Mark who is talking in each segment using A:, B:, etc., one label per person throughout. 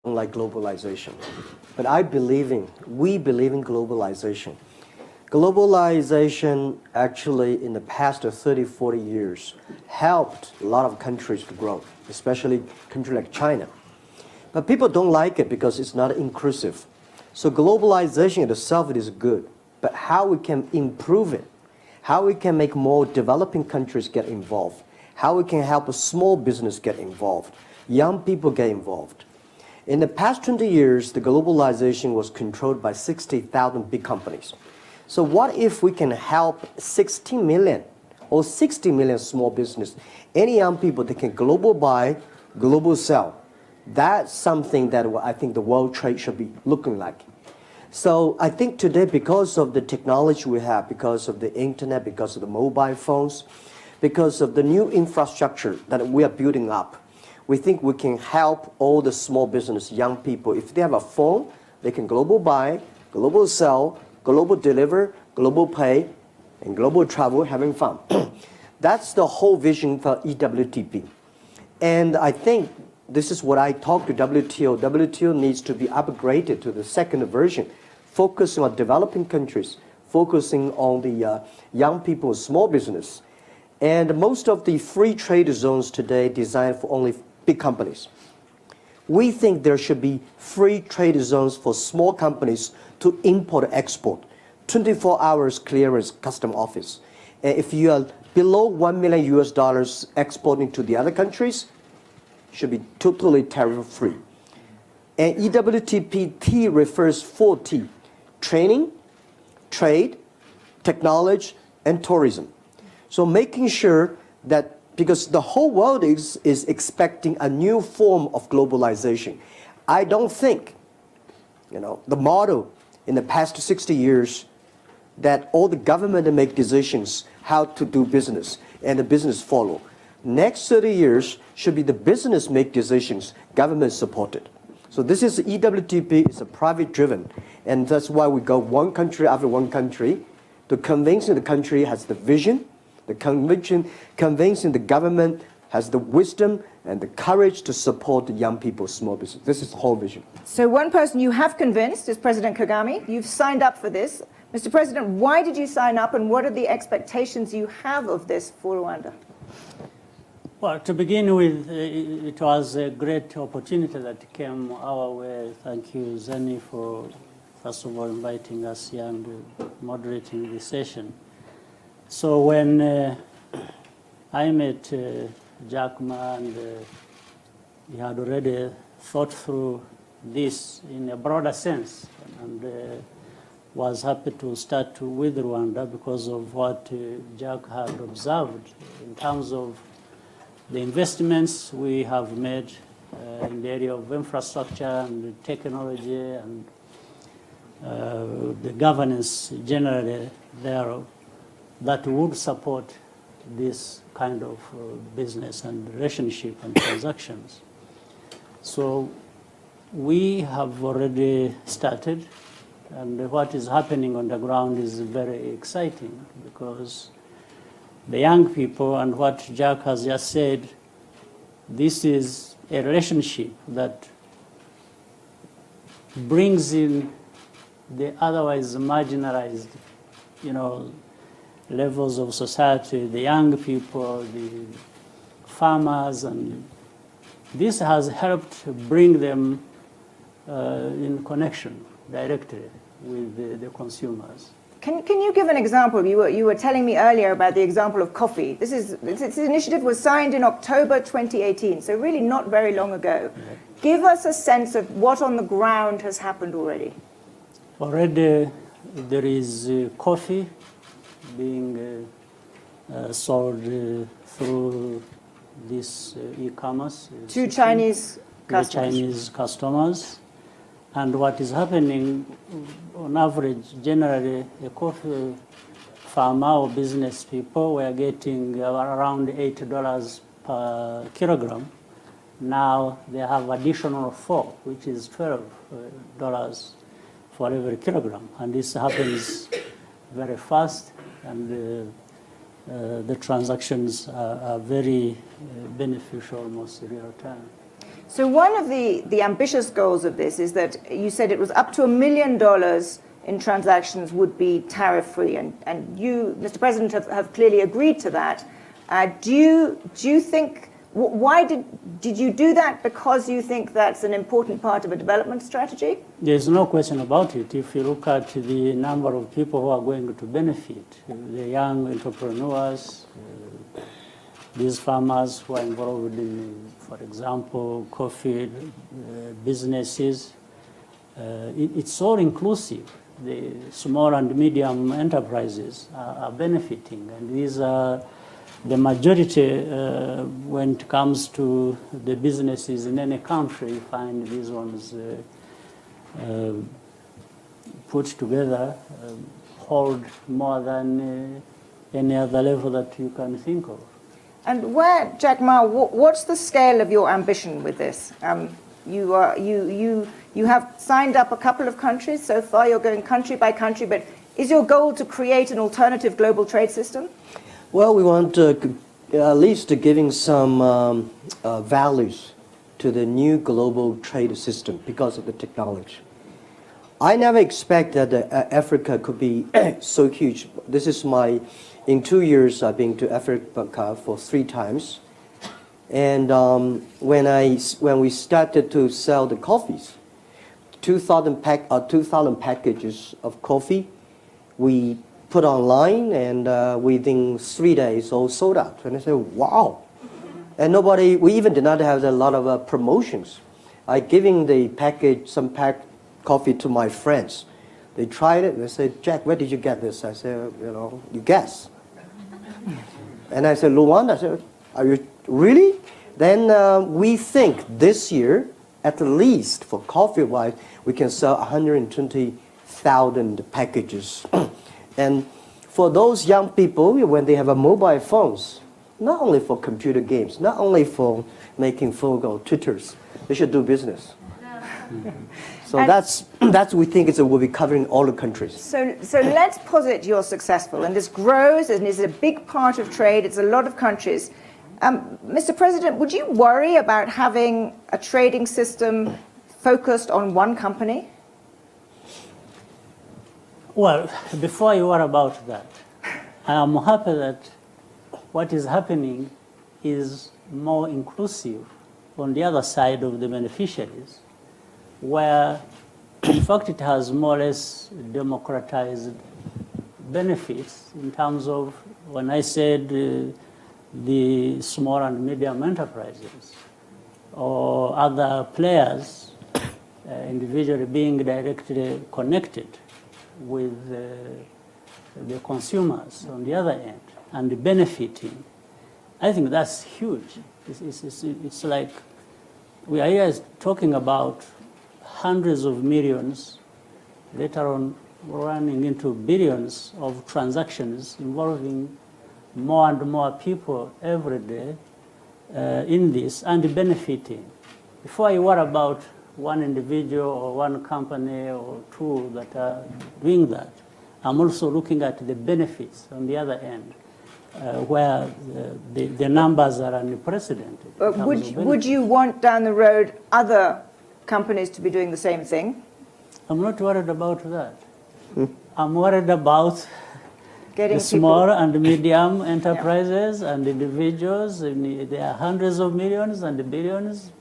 A: like globalization. But we believe in globalization. Globalization actually in the past 30, 40 years helped a lot of countries to grow, especially countries like China. But people don't like it because it's not inclusive. So globalization itself is good, but how we can improve it, how we can make more developing countries get involved, how we can help a small business get involved, young people get involved. In the past 20 years, the globalization was controlled by 60,000 big companies. So what if we can help 16 million or 60 million small business, any young people that can global buy, global sell? That's something that I think the world trade should be looking like. So I think today, because of the technology we have, because of the internet, because of the mobile phones, because of the new infrastructure that we are building up, we think we can help all the small business, young people. If they have a phone, they can global buy, global sell, global deliver, global pay, and global travel, having fun. That's the whole vision for EWTP. And I think this is what I talked to WTO. WTO needs to be upgraded to the second version, focusing on developing countries, focusing on the young people, small business. And most of the free trade zones today designed for only big companies. We think there should be free trade zones for small companies to import and export, 24 hours clearance custom office. And if you are below $1 million US exporting to the other countries, should be totally tariff-free. And EWTP refers 4 T: training, trade, technology, and tourism. So making sure that, because the whole world is expecting a new form of globalization. I don't think, the model in the past 60 years that all the government make decisions how to do business and the business follow. Next 30 years should be the business make decisions, government supported. So this is EWTP, it's a private driven, and that's why we go one country after one country to convincing the country has the vision, the convincing the government has the wisdom and the courage to support the young people, small business. This is the whole vision.
B: So one person you have convinced is President Kagame. You've signed up for this. Mr. President, why did you sign up, and what are the expectations you have of this for Rwanda?
C: Well, to begin with, it was a great opportunity that came our way. Thank you, Zeni, for, first of all, inviting us here and moderating this session. So when I met Jack Ma, and he had already thought through this in a broader sense, and was happy to start with Rwanda because of what Jack had observed in terms of the investments we have made in the area of infrastructure and technology and the governance generally thereof that would support this kind of business and relationship and transactions. So we have already started, and what is happening on the ground is very exciting because the young people, and what Jack has just said, this is a relationship that brings in the otherwise marginalized, levels of society, the young people, the farmers, and this has helped bring them in connection directly with the consumers.
B: Can you give an example? You were telling me earlier about the example of coffee. This initiative was signed in October 2018, so really not very long ago. Yeah. Give us a sense of what on the ground has happened already.
C: Already there is coffee being sold through this e-commerce.
B: To Chinese customers.
C: Chinese customers. And what is happening, on average, generally, a coffee farmer or business people were getting around $8 per kilogram. Now they have additional 4, which is $12 for every kilogram. And this happens very fast, and the transactions are very beneficial, almost real time.
B: So one of the ambitious goals of this is that you said it was up to $1 million in transactions would be tariff-free, and you, Mr. President, have clearly agreed to that. Do you think, why did you do that? Because you think that's an important part of a development strategy?
C: There's no question about it. If you look at the number of people who are going to benefit, the young entrepreneurs, these farmers who are involved in, for example, coffee businesses, it's all inclusive. The small and medium enterprises are benefiting, and these are the majority when it comes to the businesses in any country. You find these ones put together hold more than any other level that you can think of.
B: And where, Jack Ma, what's the scale of your ambition with this? You have signed up a couple of countries so far. You're going country by country, but is your goal to create an alternative global trade system?
A: Well, we want at least giving some values to the new global trade system because of the technology. I never expected that Africa could be so huge. This is in 2 years I've been to Africa for 3 times. And when we started to sell the coffees, 2,000 packages of coffee, we put online, and within 3 days all sold out. And I said, wow. And we even did not have a lot of promotions. I giving the some coffee to my friends. They tried it and they said, Jack, where did you get this? I said, you guess. And I said, Luanda. I said, are you really? Then we think this year, at least for coffee-wise, we can sell 120,000 packages. And for those young people, when they have mobile phones, not only for computer games, not only for making phone calls, Twitters, they should do business. So that's we think will be covering all the countries.
B: So let's posit you're successful, and this grows and is a big part of trade. It's a lot of countries. Mr. President, would you worry about having a trading system focused on one company?
C: Well, before you worry about that, I am happy that what is happening is more inclusive on the other side of the beneficiaries, where in fact it has more or less democratized benefits in terms of, when I said the small and medium enterprises or other players individually being directly connected with the consumers on the other end and benefiting, I think that's huge. It's like we are here talking about hundreds of millions, later on running into billions of transactions involving more and more people every day in this and benefiting. Before you worry about one individual or one company or two that are doing that, I'm also looking at the benefits on the other end, where the numbers are unprecedented.
B: Would you want down the road other companies to be doing the same thing?
C: I'm not worried about that. I'm worried about
B: Getting
C: the small and medium enterprises and individuals. There are hundreds of millions and billions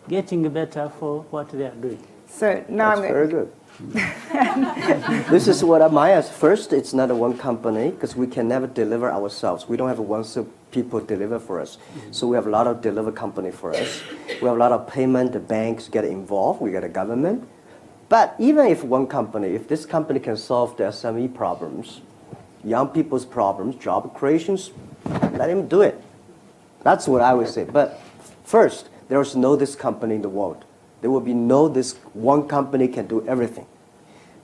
C: getting better for what they are doing.
B: So now
A: That's very good. This is what I ask. First, it's not a one company because we can never deliver ourselves. We don't have one people deliver for us. So we have a lot of deliver company for us. We have a lot of payment. The banks get involved. We get a government. But even if one company, if this company can solve the SME problems, young people's problems, job creations, let him do it. That's what I would say. But first, there is no this company in the world. There will be no this one company can do everything.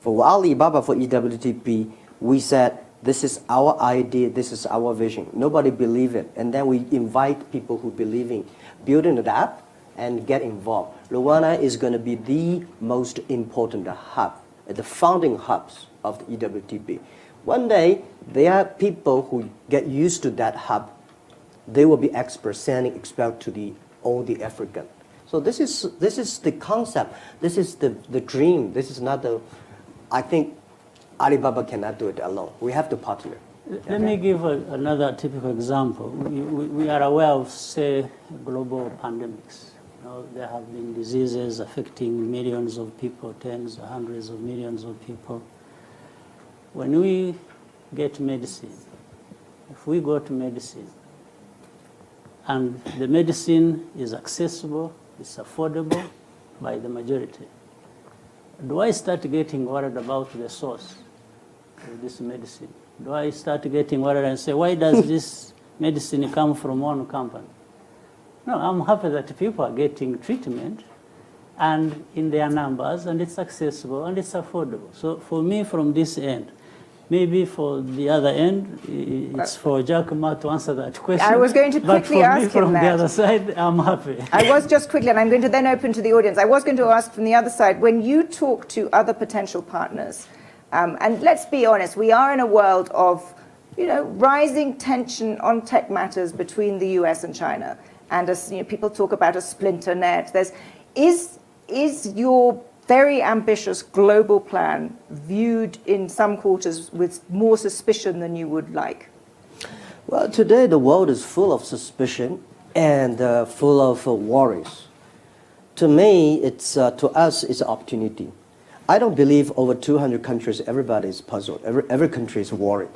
A: For Alibaba, for EWTP, we said, this is our idea, this is our vision. Nobody believed it. And then we invite people who believe in building the app and get involved. Luanda is going to be the most important hub, the founding hubs of the EWTP. One day, there are people who get used to that hub. They will be experts sending expert to all the African. So this is the concept. This is the dream. This is not the. I think Alibaba cannot do it alone. We have to partner.
C: Let me give another typical example. We are aware of, say, global pandemics. You know, there have been diseases affecting millions of people, tens or hundreds of millions of people. When we get medicine, if we go to medicine, and the medicine is accessible, it's affordable by the majority, do I start getting worried about the source of this medicine? Do I start getting worried and say, why does this medicine come from one company? No, I'm happy that people are getting treatment and in their numbers, and it's accessible and it's affordable. So for me, from this end, maybe for the other end, it's for Jack Ma to answer that question.
B: I was going to quickly ask him
C: But for me, from
B: that.
C: the other side, I'm happy.
B: I was just quickly, and I'm going to then open to the audience. I was going to ask from the other side, when you talk to other potential partners, and let's be honest, we are in a world of, rising tension on tech matters between the US and China. And as people talk about a splinter net, is your very ambitious global plan viewed in some quarters with more suspicion than you would like?
A: Well, today the world is full of suspicion and full of worries. To me, to us, it's an opportunity. I don't believe over 200 countries, everybody is puzzled. Every country is worried.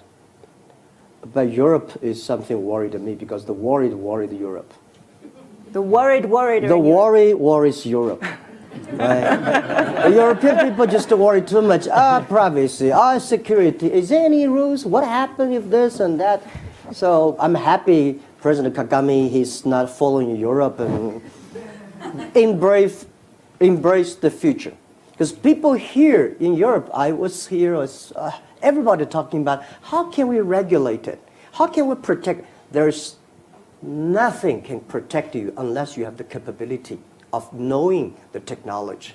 A: But Europe is something worried to me because the worried Europe.
B: The worried
A: The worry worries Europe. Right? The European people just worry too much. Privacy, security. Is there any rules? What happens if this and that? So I'm happy President Kagame, he's not following Europe and embrace the future. Because people here in Europe, I was here, everybody talking about how can we regulate it? How can we protect? There's nothing can protect you unless you have the capability of knowing the technology.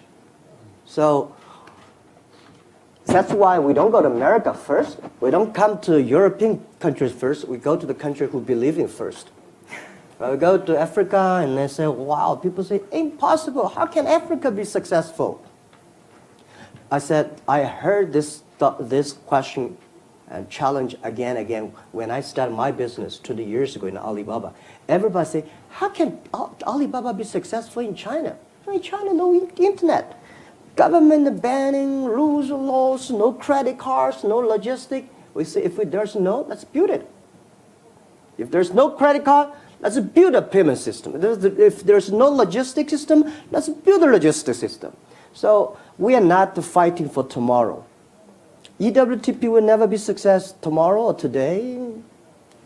A: So that's why we don't go to America first. We don't come to European countries first. We go to the country who believe in first. We go to Africa and they say, wow, people say, impossible. How can Africa be successful? I said, I heard this question and challenge again when I started my business 20 years ago in Alibaba. Everybody say, how can Alibaba be successful in China? In China, no internet. Government banning, rules, laws, no credit cards, no logistic. We say, if there's no, let's build it. If there's no credit card, let's build a payment system. If there's no logistic system, let's build a logistic system. So we are not fighting for tomorrow. EWTP will never be success tomorrow or today.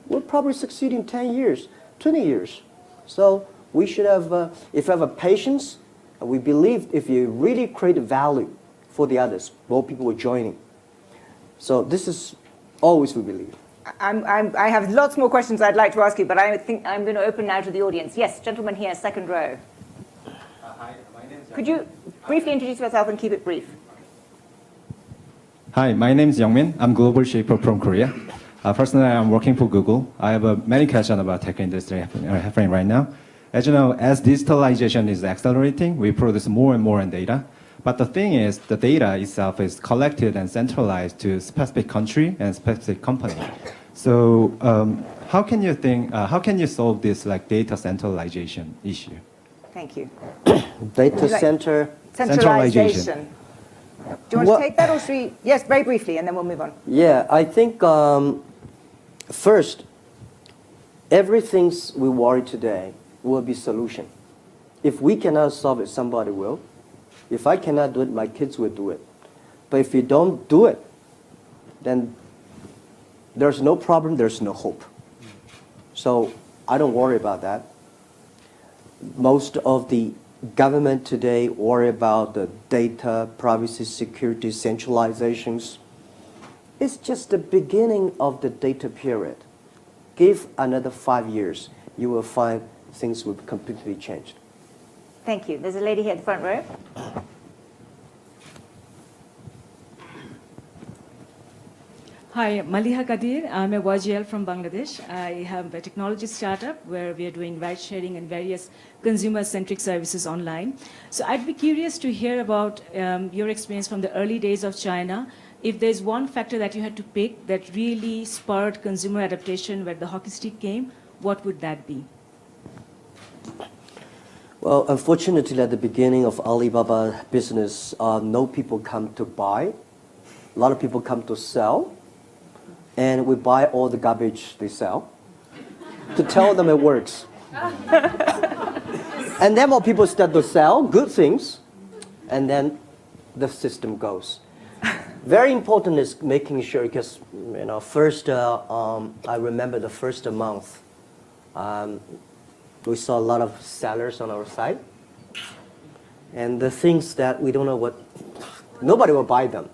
A: We'll probably succeed in 10 years, 20 years. So we should have, if you have a patience, we believe if you really create value for the others, more people will join in. So this is always we believe.
B: I have lots more questions I'd like to ask you, but I think I'm going to open now to the audience. Yes, gentleman here, second row.
D: Hi, my name is
B: Could you briefly introduce yourself and keep it brief?
D: Hi, my name is Youngmin. I'm global shaper from Korea. Personally, I'm working for Google. I have many questions about tech industry happening right now. As you know, as digitalization is accelerating, we produce more and more data. But the thing is, the data itself is collected and centralized to specific country and specific company. So how can you solve this data centralization issue?
B: Thank you.
A: Data center.
B: Centralization. Do you want to take that or should we? Yes, very briefly, and then we'll move on.
A: Yeah, I think first, everything we worry today will be solution. If we cannot solve it, somebody will. If I cannot do it, my kids will do it. But if you don't do it, then there's no problem, there's no hope. So I don't worry about that. Most of the government today worry about the data, privacy, security, centralizations. It's just the beginning of the data period. Give another 5 years, you will find things will completely changed.
B: Thank you. There's a lady here at the front row.
E: Hi, Maliha Kadir. I'm a YGL from Bangladesh. I have a technology startup where we are doing ride sharing and various consumer-centric services online. So I'd be curious to hear about your experience from the early days of China. If there's one factor that you had to pick that really spurred consumer adaptation where the hockey stick came, what would that be?
A: Well, unfortunately, at the beginning of Alibaba business, no people come to buy. A lot of people come to sell. And we buy all the garbage they sell to tell them it works. And then more people start to sell good things, and then the system goes. Very important is making sure, because first, I remember the first month, we saw a lot of sellers on our site, and the things that we don't know what, nobody will buy them.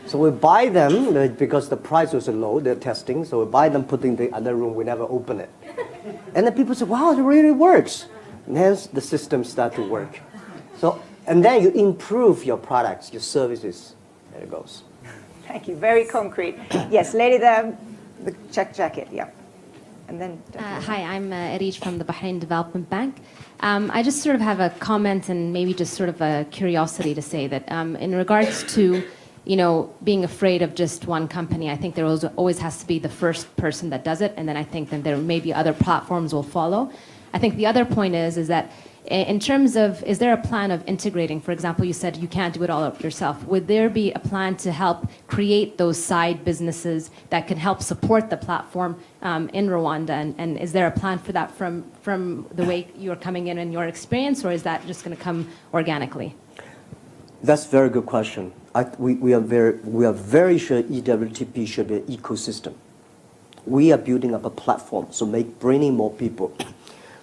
A: So we buy them because the price was low, they're testing, so we buy them, put in the other room, we never open it. And then people say, wow, it really works. And hence the system start to work. So, and then you improve your products, your services, and it goes.
B: Thank you. Very concrete. Yes, lady there, the check jacket, yeah. And then.
F: Hi, I'm Arij from the Bahrain Development Bank. I just sort of have a comment and maybe just sort of a curiosity to say that in regards to being afraid of just one company, I think there always has to be the first person that does it, and then I think that there maybe other platforms will follow. I think the other point is that in terms of, is there a plan of integrating? For example, you said you can't do it all up yourself. Would there be a plan to help create those side businesses that can help support the platform in Rwanda? And is there a plan for that from the way you're coming in your experience, or is that just going to come organically?
A: That's a very good question. We are very sure EWTP should be an ecosystem. We are building up a platform, so bringing more people.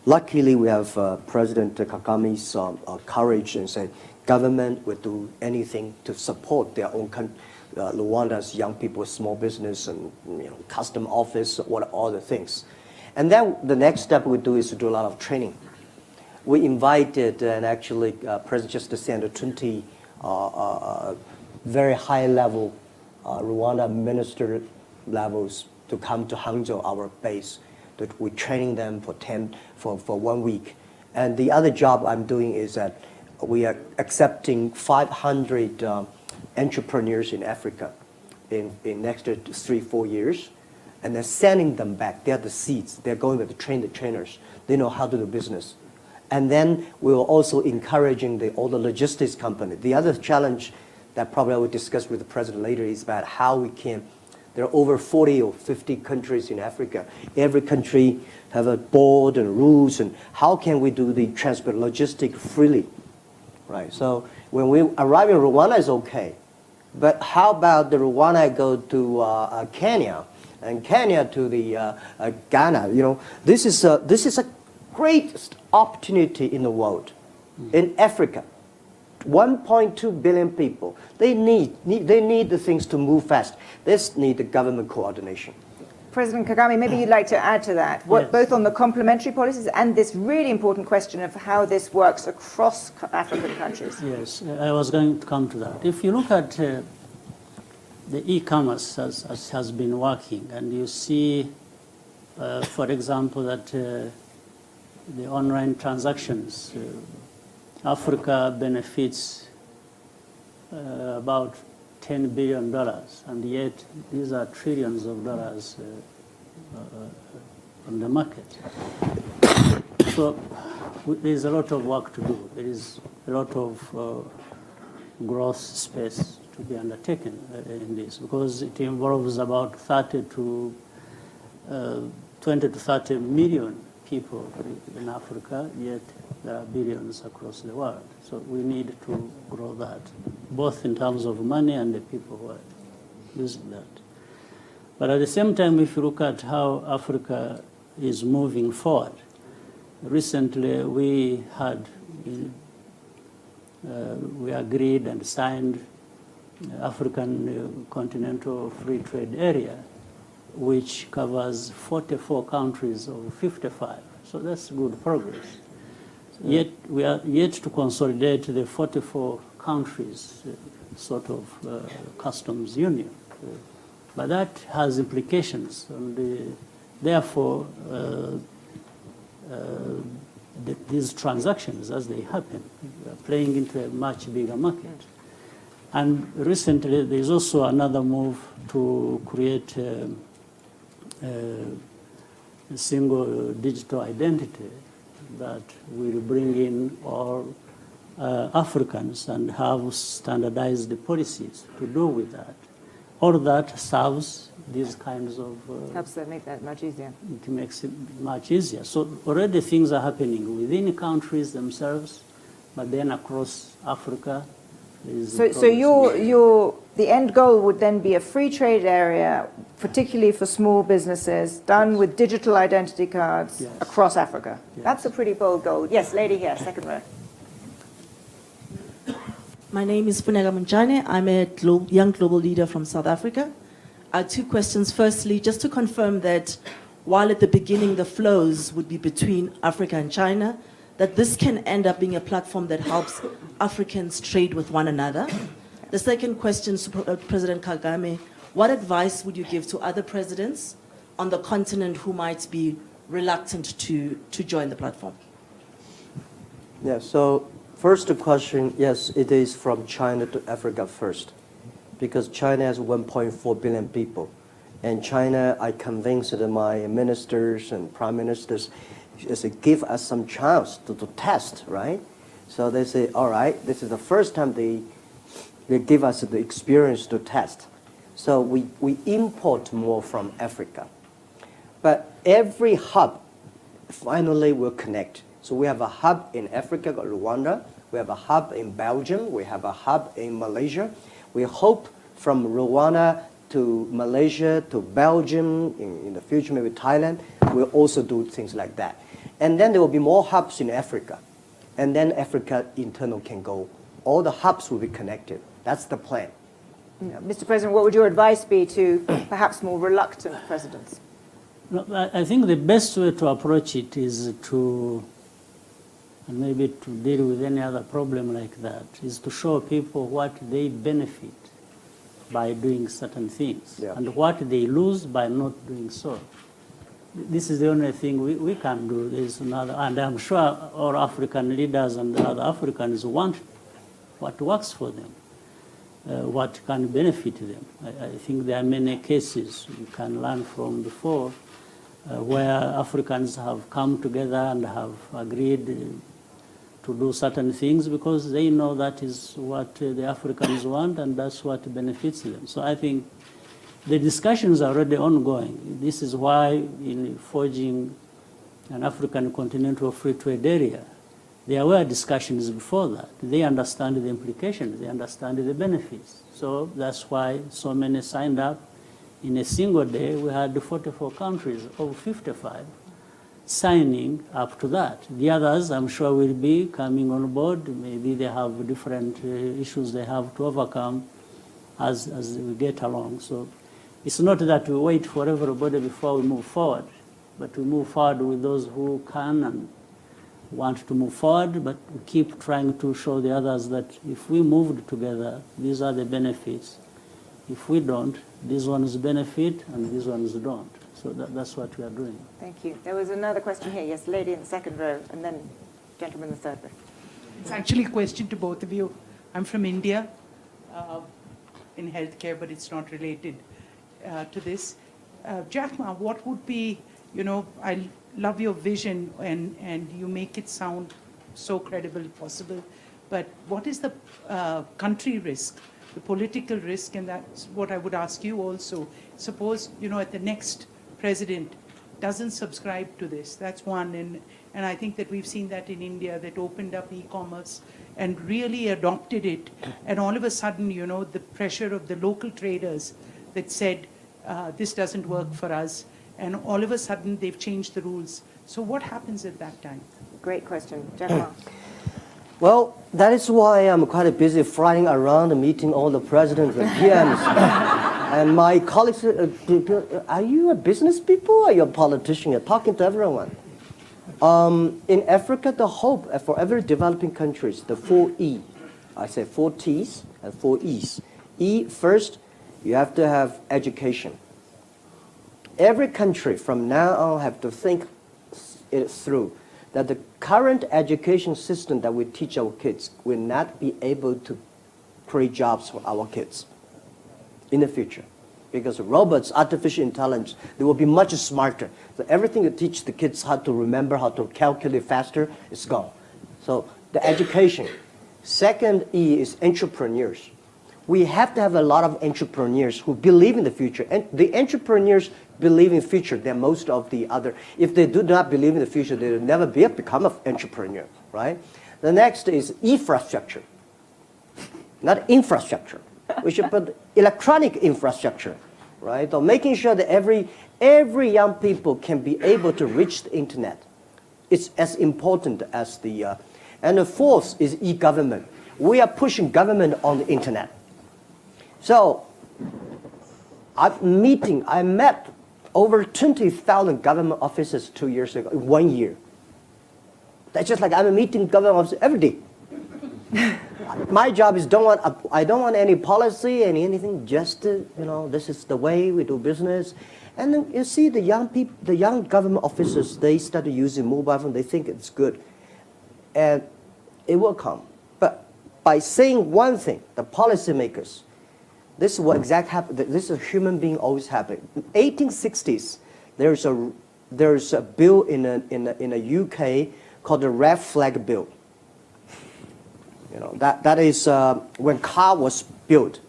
A: Luckily, we have President Kagame's courage and say, government will do anything to support their own Rwanda's young people, small business, and custom office, all the things. And then the next step we do is to do a lot of training. We invited, and actually, President just sent 20 very high-level Rwanda minister levels to come to Hangzhou, our base. That we're training them for 1 week. And the other job I'm doing is that we are accepting 500 entrepreneurs in Africa in next 3-4 years, and then sending them back. They're the seeds. They're going to train the trainers. They know how to do business. And then we will also encouraging all the logistics company. The other challenge that probably I will discuss with the president later is about how we can. There are over 40 or 50 countries in Africa. Every country have a board and rules, and how can we do the transport logistic freely, right? So when we arrive in Rwanda, it's okay, but how about the Rwanda go to Kenya, and Kenya to the Ghana? This is a great opportunity in the world, in Africa. 1.2 billion people. They need the things to move fast. This need the government coordination.
B: President Kagame, maybe you'd like to add to that, both on the complementary policies and this really important question of how this works across African countries.
C: Yes, I was going to come to that. If you look at the e-commerce as has been working, and you see, for example, that the online transactions, Africa benefits about $10 billion, and yet these are trillions of dollars on the market. So there's a lot of work to do. There is a lot of growth space to be undertaken in this, because it involves about 20 to 30 million people in Africa, yet there are billions across the world. So we need to grow that, both in terms of money and the people who are using that. But at the same time, if you look at how Africa is moving forward, recently we agreed and signed African Continental Free Trade Area, which covers 44 countries of 55. So that's good progress. Yet we are yet to consolidate the 44 countries sort of customs union. But that has implications, and therefore, these transactions, as they happen, are playing into a much bigger market. And recently, there's also another move to create a single digital identity that will bring in all Africans and have standardized policies to do with that. All that serves these kinds of...
B: Helps them make that much easier.
C: It makes it much easier. So already things are happening within countries themselves, but then across Africa.
B: So the end goal would then be a free trade area, particularly for small businesses, done with digital identity cards across Africa.
C: Yes.
B: That's a pretty bold goal. Yes, lady here, second row.
G: My name is Funega Munjane. I'm a young global leader from South Africa. I have two questions. Firstly, just to confirm that while at the beginning the flows would be between Africa and China, that this can end up being a platform that helps Africans trade with one another. The second question to President Kagame, what advice would you give to other presidents on the continent who might be reluctant to join the platform?
A: Yeah, so first question, yes, it is from China to Africa first, because China has 1.4 billion people. And China, I convinced my ministers and prime ministers, give us some chance to test, right? So they say, all right, this is the first time they give us the experience to test. So we import more from Africa. But every hub finally will connect. So we have a hub in Africa, Rwanda. We have a hub in Belgium. We have a hub in Malaysia. We hope from Rwanda to Malaysia to Belgium, in the future maybe Thailand, we'll also do things like that. And then there will be more hubs in Africa. And then Africa internal can go. All the hubs will be connected. That's the plan.
B: Mr. President, what would your advice be to perhaps more reluctant presidents?
C: No, I think the best way to approach it is to, and maybe to deal with any other problem like that, is to show people what they benefit by doing certain things and what they lose by not doing so. This is the only thing we can do. There's another, and I'm sure all African leaders and other Africans want what works for them, what can benefit them. I think there are many cases you can learn from before where Africans have come together and have agreed to do certain things because they know that is what the Africans want and that's what benefits them. So I think the discussions are already ongoing. This is why in forging an African continental free trade area, there were discussions before that. They understand the implications, they understand the benefits. So that's why so many signed up. In a single day, we had 44 countries, over 55, signing up to that. The others, I'm sure, will be coming on board. Maybe they have different issues they have to overcome as we get along. So it's not that we wait for everybody before we move forward, but we move forward with those who can and want to move forward, but we keep trying to show the others that if we moved together, these are the benefits. If we don't, these ones benefit and these ones don't. So that's what we are doing.
B: Thank you. There was another question here. Yes, lady in the second row, and then gentleman in the third row.
H: It's actually a question to both of you. I'm from India in healthcare, but it's not related to this. Jack Ma, what would be, I love your vision and you make it sound so credible possible, but what is the country risk, the political risk, and that's what I would ask you also. Suppose, at the next president doesn't subscribe to this, that's one, and I think that we've seen that in India, that opened up e-commerce and really adopted it, and all of a sudden, the pressure of the local traders that said, this doesn't work for us, and all of a sudden they've changed the rules. So what happens at that time?
B: Great question. Jack Ma.
A: Well, that is why I'm quite busy flying around and meeting all the presidents and PMs. And my colleagues say, are you a business people or are you a politician? You're talking to everyone. In Africa, the hope for every developing countries, the 4 E, I say 4 T's and 4 E's. E, first, You have to have education. Every country from now on have to think it through, that the current education system that we teach our kids will not be able to create jobs for our kids in the future. Because robots, artificial intelligence, they will be much smarter. So everything you teach the kids how to remember, how to calculate faster, is gone. So the education. Second E is entrepreneurs. We have to have a lot of entrepreneurs who believe in the future. And the entrepreneurs believe in the future than most of the other. If they do not believe in the future, they will never be able to become an entrepreneur, right? The next is infrastructure, not infrastructure. We should put electronic infrastructure, right? So making sure that every young people can be able to reach the internet. It's as important as the, and the fourth is e-government. We are pushing government on the internet. So I met over 20,000 government officers 2 years ago, 1 year. That's just like I'm meeting government officers every day. My job is I don't want any policy, anything, just this is the way we do business. And then you see the young government officers, they started using mobile phone, they think it's good. And it will come. But by saying one thing, the policymakers, this is what exactly happened. This is a human being always happen. In 1860s, there's a bill in the UK called the Red Flag Bill. That is when car was built.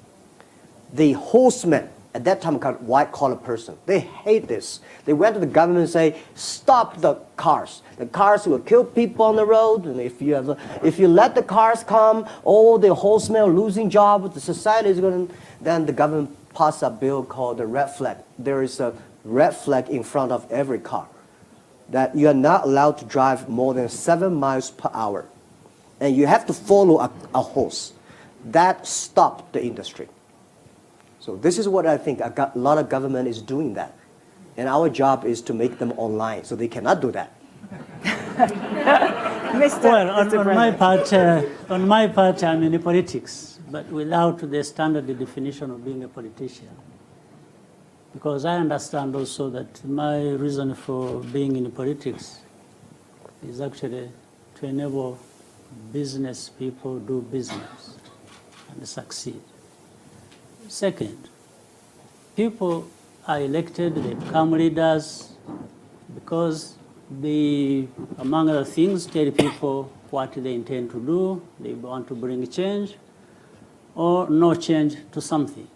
A: The horsemen at that time called white-collar person. They hate this. They went to the government and say, stop the cars. The cars will kill people on the road. And if you let the cars come, all the horsemen are losing jobs. The society is going to. Then the government passed a bill called the red flag. There is a red flag in front of every car that you are not allowed to drive more than 7 miles per hour. And you have to follow a horse. That stopped the industry. So this is what I think a lot of government is doing that. And our job is to make them online, so they cannot do that.
C: Well, on my part, I'm in politics, but without the standard definition of being a politician. Because I understand also that my reason for being in politics is actually to enable business people do business and succeed. Second, people are elected, they become leaders because they, among other things, tell people what they intend to do, they want to bring change or no change to something.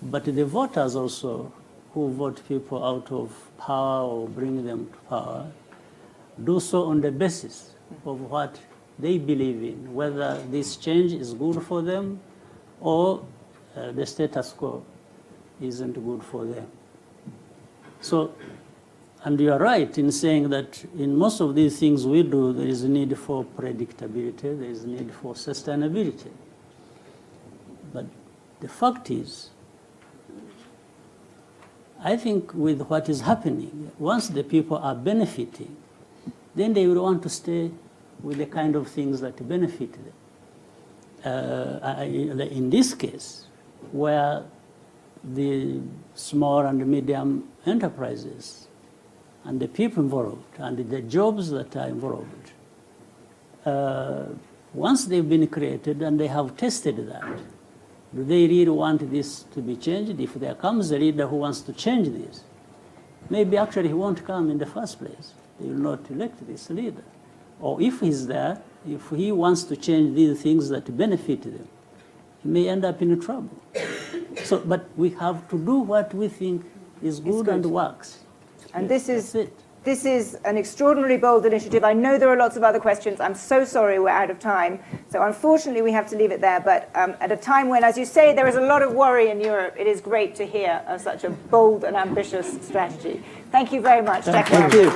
C: But the voters also, who vote people out of power or bring them to power, do so on the basis of what they believe in, whether this change is good for them or the status quo isn't good for them. So, and you are right in saying that in most of these things we do, there is a need for predictability, there is a need for sustainability. But the fact is, I think with what is happening, once the people are benefiting, then they will want to stay with the kind of things that benefit them. In this case, where the small and medium enterprises and the people involved and the jobs that are involved, once they've been created and they have tested that, do they really want this to be changed? If there comes a leader who wants to change this, maybe actually he won't come in the first place. They will not elect this leader. Or if he's there, if he wants to change these things that benefit them, he may end up in trouble. So, but we have to do what we think is good and works.
B: And
C: Yes,
B: this is an extraordinarily bold initiative. I know there are lots of other questions. I'm so sorry we're out of time. So unfortunately, we have to leave it there. But at a time when, as you say, there is a lot of worry in Europe, it is great to hear of such a bold and ambitious strategy. Thank you very much.
C: Thank
B: you.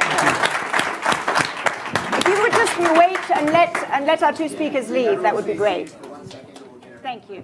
B: If you would just wait and let our two speakers leave, that would be great. Thank you.